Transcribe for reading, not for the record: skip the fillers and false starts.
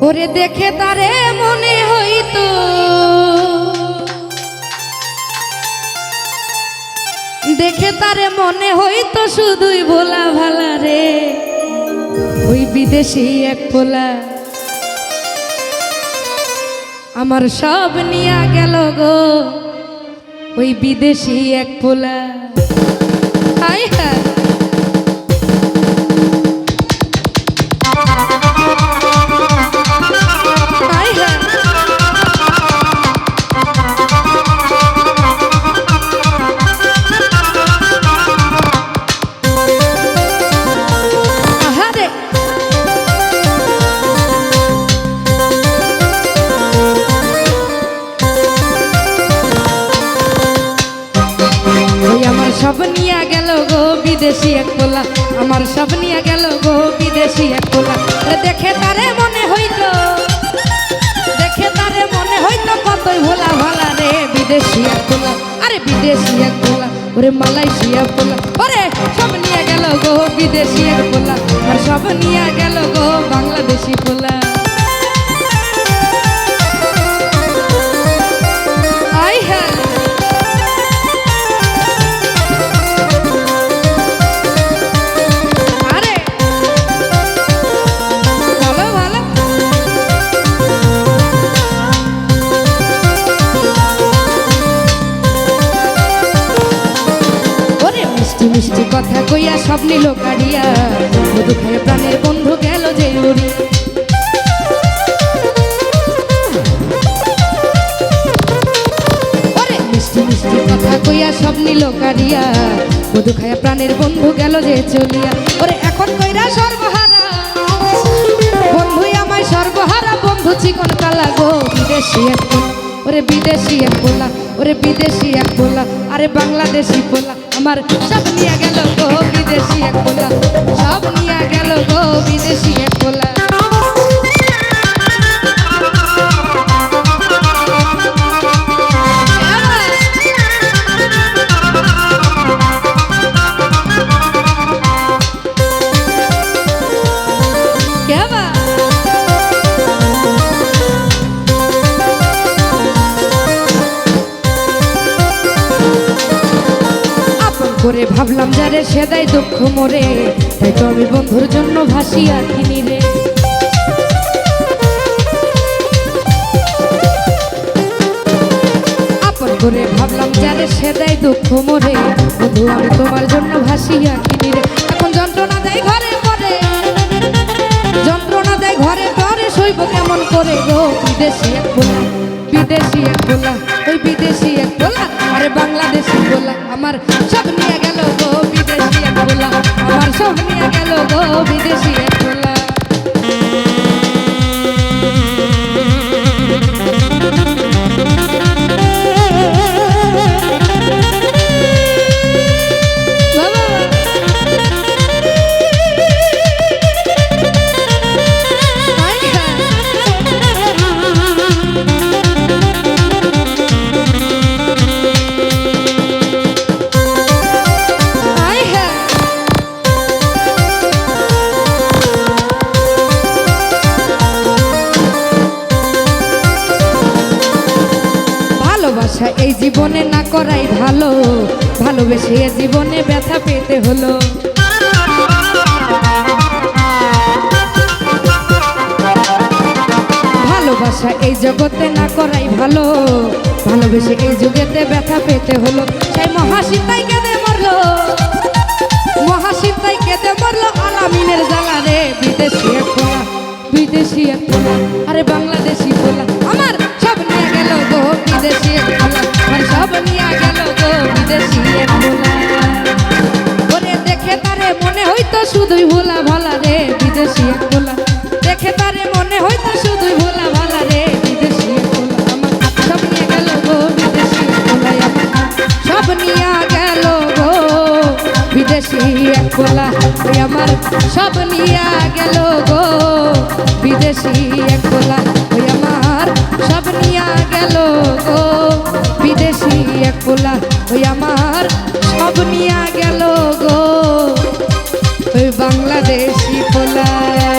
ওরে দেখে তারে মনে হইতো দেখে তারে মনে হইতো শুধুই ভোলা ভালা রে ওই বিদেশি এক পোলা আমার সব নিয়া গেল গো ওই বিদেশি এক পোলা হাই হাই সব নিয়া গেল গো বিদেশি এক পোলা আমার সব নিয়া গেল গো বিদেশি এক পোলা দেখে তারে মনে হইতো কতই ভোলা ভালা রে বিদেশি এক পোলা আরে বিদেশি এক পোলা ওরে মালয়েশিয়া পোলা ওরে সব নিয়া গেল গো বিদেশি এক পোলা আর সব নিয়া গেল গো বাংলাদেশি পোলা আই হ্যাঁ মিষ্টি কথা কইয়া সব নিল কাড়িয়া মধু খায় প্রাণের বন্ধু গেল যে উড়ি ওরে মিষ্টি মিষ্টি কথা কইয়া সব নিল কাড়িয়া মধু খায় প্রাণের বন্ধু গেল যে চলিয়া ওরে এখন কইরা সর্বহারা বন্ধুই আমায় সর্বহারা বন্ধু চিকন কালা গো বিদেশি এক ওরে বিদেশি এক পোলা ওরে বিদেশি এক পোলা আরে বাংলাদেশি পোলা আমার সব নিয়ে গেল গো বিদেশি এক পোলা সব নিয়ে গেল গো বিদেশি এক পোলা করে ভাবলাম যারে সে দেয় দুঃখ মোরে তাই তো আমি বন্ধুর জন্য ভাসিয়া কিনি রে আপন করে ভাবলাম যারে সে দেয় দুঃখ মোরে বন্ধু আমি তোমার জন্য ভাসিয়া কিনি রে এখন যন্ত্রণা দেয় ঘরে পরে যন্ত্রণা দেয় ঘরে পরে সইব কেমন করে গো বিদেশি এক পোলা বিদেশি এক পোলা ওই বিদেশি এক পোলা আরে বাংলাদেশি পোলা আমার সব নিয়ে গেল গো বিদেশি এক পোলা আমার সব নিয়ে গেল গো বিদেশি এক পোলা এই জীবনে না করাই ভালো ভালোবেসে এ জীবনে ব্যথা পেতে হলো ভালোবাসা এই জগতে না করাই ভালো ভালোবেসে এই যুগেতে ব্যথা পেতে হলো সেই মহাসীতাই কেঁদে মরলো মহাসীতাই কেঁদে মরলো আলামিনের জ্বালা রে বিদেশি এক পোলা বিদেশি এক পোলা আরে বাংলাদেশি পোলা আমার সব নিয়ে গেল গো বিদেশি এক পোলা আমার সব নিয়ে গেল গো বিদেশি এক পোলা ওরে দেখে তারে মনে হইতো শুধুই ভোলা ভালা রে বিদেশি এক পোলা দেখে তারে মনে হইতো শুধুই ভোলা ভালা রে বিদেশি এক পোলা আমার সব নিয়ে গেল গো বিদেশি এক পোলা আমার সব নিয়ে গেল গো বিদেশি এক পোলা আমার সব নিয়ে গেল গো বিদেশি এক পোলা আমার সব নিয়ে গেল গো বিদেশি এক পোলা আমার সব নিয়ে গেল গো বাংলাদেশি পোলা।